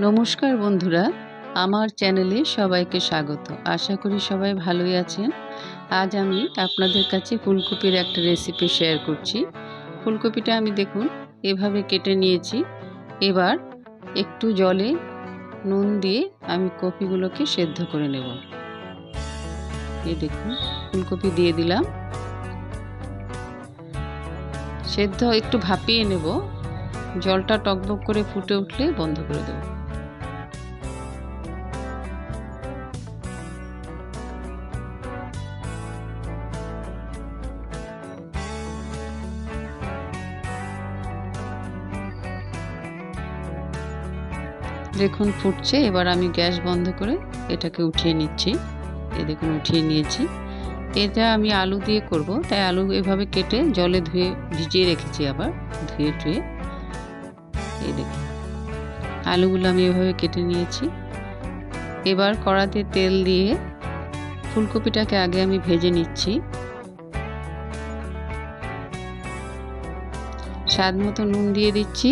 নমস্কার বন্ধুরা, আমার চ্যানেলে সবাইকে স্বাগত। আশা করি সবাই ভালোই আছেন। আজ আমি আপনাদের কাছে ফুলকপির একটা রেসিপি শেয়ার করছি। ফুলকপিটা আমি দেখুন এভাবে কেটে নিয়েছি। এবার একটু জলে নুন দিয়ে আমি কপিগুলোকে সেদ্ধ করে নেব। এই দেখুন ফুলকপি দিয়ে দিলাম। সেদ্ধ একটু ভাপিয়ে নেব। জলটা টকবক করে ফুটে উঠলে বন্ধ করে দেব। দেখুন ফুটছে। এবার আমি গ্যাস বন্ধ করে এটাকে উঠিয়ে নিচ্ছি। এই দেখুন উঠিয়ে নিয়েছি। এটা আমি আলু দিয়ে করব, তাই আলু এভাবে কেটে জলে ধুয়ে ভিজিয়ে রেখেছি, আবার ধুয়ে টুয়ে। এই দেখুন আলুগুলো আমি এভাবে কেটে নিয়েছি। এবার কড়াতে তেল দিয়ে ফুলকপিটাকে আগে আমি ভেজে নিচ্ছি। স্বাদ মতো নুন দিয়ে দিচ্ছি,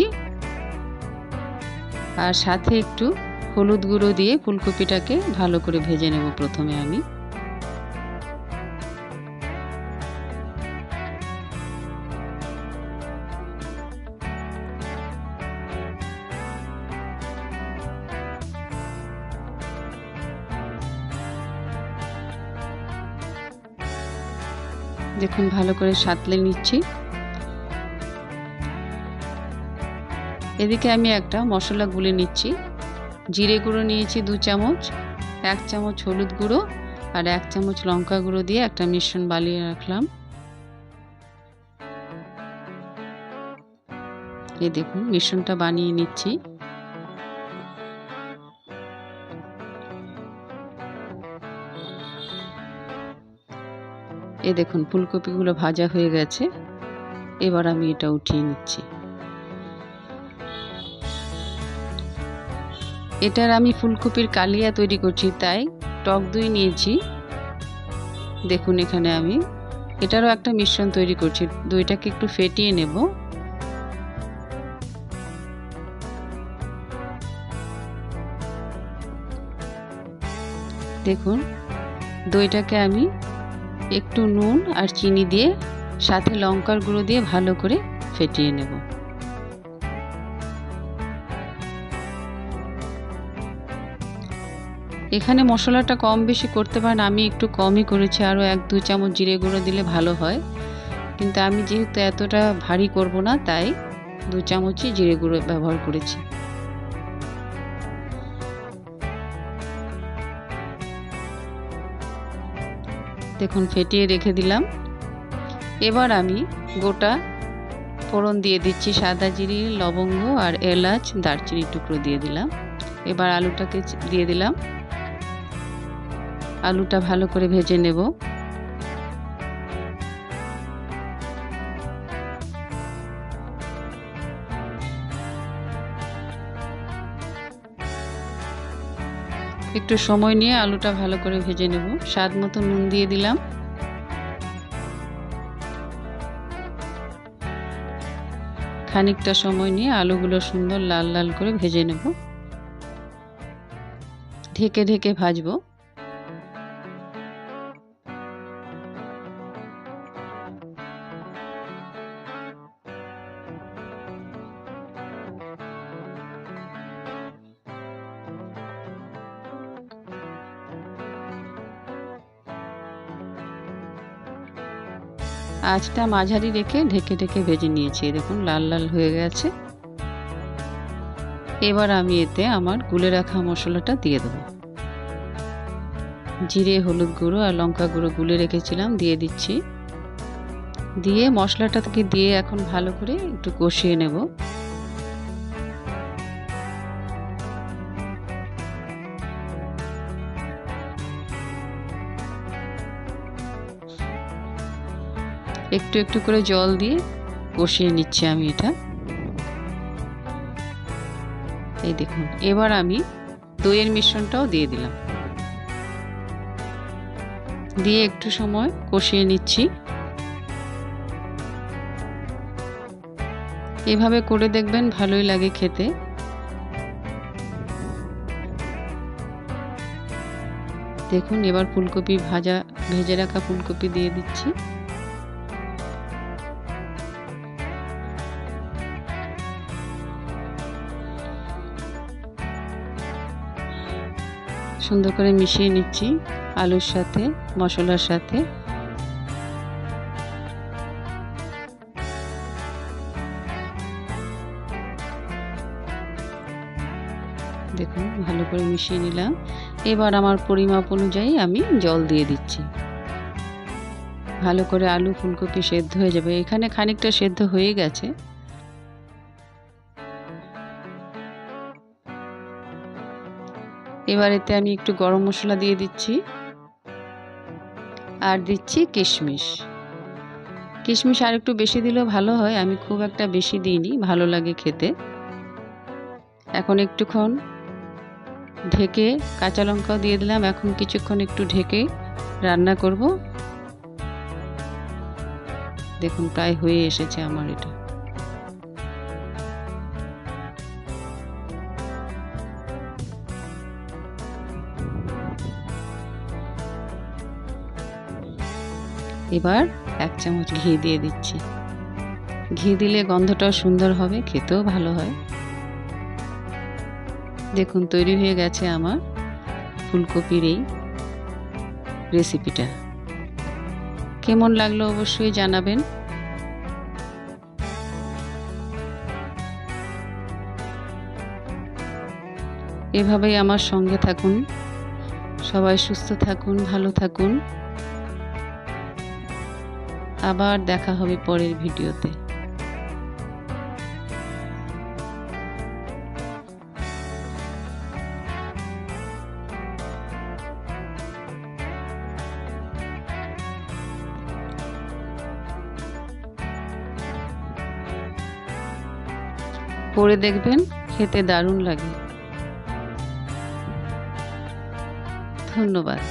আর সাথে একটু হলুদ গুঁড়ো দিয়ে ফুলকপিটাকে ভালো করে ভেজে নেব প্রথমে আমি। দেখুন ভালো করে সাঁতলে নিচ্ছি। এদিকে আমি একটা মশলা গুলে নিচ্ছি। জিরে গুঁড়ো নিয়েছি 2 চামচ, 1 চামচ হলুদ গুঁড়ো আর 1 চামচ লঙ্কা গুঁড়ো দিয়ে একটা মিশ্রণ বানিয়ে রাখলাম। এই দেখুন মিশ্রণটা বানিয়ে নিচ্ছি। এই দেখুন ফুলকপিগুলো ভাজা হয়ে গেছে। এবার আমি এটা উঠিয়ে নিচ্ছি। এটার আমি ফুলকপির কালিয়া তৈরি করছি, তাই টক দই নিয়েছি। দেখুন এখানে আমি এটারও একটা মিশ্রণ তৈরি করছি। দইটাকে একটু ফেটিয়ে নেব। দেখুন দইটাকে আমি একটু নুন আর চিনি দিয়ে সাথে লঙ্কার গুঁড়ো দিয়ে ভালো করে ফেটিয়ে নেব। এখানে মশলাটা কম বেশি করতে পারেন, আমি একটু কমই করেছি। আরও 1-2 চামচ জিরে গুঁড়ো দিলে ভালো হয়, কিন্তু আমি যেহেতু এতটা ভারী করব না, তাই 2 চামচই জিরে গুঁড়ো ব্যবহার করেছি। দেখুন ফেটিয়ে রেখে দিলাম। এবার আমি গোটা ফোড়ন দিয়ে দিচ্ছি। সাদা জিরে, লবঙ্গ আর এলাচ, দারচিনির টুকরো দিয়ে দিলাম। এবার আলুটাকে দিয়ে দিলাম। আলুটা ভালো করে ভেজে নেব। একটু সময় নিয়ে আলুটা ভালো করে ভেজে নেব। স্বাদ মতো নুন দিয়ে দিলাম। খানিকটা সময় নিয়ে আলুগুলো সুন্দর লাল লাল করে ভেজে নেব। ঢেকে ঢেকে ভাজবো। আঁচটা মাঝারি রেখে ঢেকে ঢেকে ভেজে নিয়েছি। দেখুন লাল লাল হয়ে গেছে। এবার আমি এতে আমার গুলে রাখা মশলাটা দিয়ে দেবো। জিরে, হলুদ গুঁড়ো আর লঙ্কা গুঁড়ো গুলে রেখেছিলাম, দিয়ে দিচ্ছি। দিয়ে মশলাটাকে দিয়ে এখন ভালো করে একটু কষিয়ে নেব। একটু একটু করে জল দিয়ে কষিয়ে নিচ্ছি আমি এটা। এই দেখুন এবার আমি দইয়ের মিশ্রণটাও দিয়ে দিলাম। দিয়ে একটু সময় কষিয়ে নিচ্ছি। এভাবে করে দেখবেন ভালোই লাগে খেতে। দেখুন এবার ফুলকপি ভেজে রাখা ফুলকপি দিয়ে দিচ্ছি। সুন্দর করে মিশিয়ে নিচ্ছি আলুর সাথে, মশলার সাথে। দেখুন ভালো করে মিশিয়ে নিলাম। এবার আমার পরিমাপ অনুযায়ী আমি জল দিয়ে দিচ্ছি। ভালো করে আলু ফুলকপি সেদ্ধ হয়ে যাবে। এখানে খানিকটা সেদ্ধ হয়ে গেছে। এবার এতে আমি একটু গরম মশলা দিয়ে দিচ্ছি আর দিচ্ছি কিশমিশ। কিশমিশ আর একটু বেশি দিলেও ভালো হয়, আমি খুব একটা বেশি দিইনি, ভালো লাগে খেতে। এখন একটুক্ষণ ঢেকে, কাঁচা লঙ্কাও দিয়ে দিলাম। এখন কিছুক্ষণ একটু ঢেকে রান্না করব। দেখুন প্রায় হয়ে এসেছে আমার এটা। এবার 1 চামচ ঘি দিয়ে দিচ্ছি। ঘি দিলে গন্ধটাও সুন্দর হবে, খেতেও ভালো হয়। দেখুন তৈরি হয়ে গেছে আমার ফুলকপির এই রেসিপিটা। কেমন লাগলো অবশ্যই জানাবেন। এভাবেই আমার সঙ্গে থাকুন। সবাই সুস্থ থাকুন, ভালো থাকুন। আবার দেখা হবে পরের ভিডিওতে। করে দেখবেন, খেতে দারুণ লাগে। ধন্যবাদ।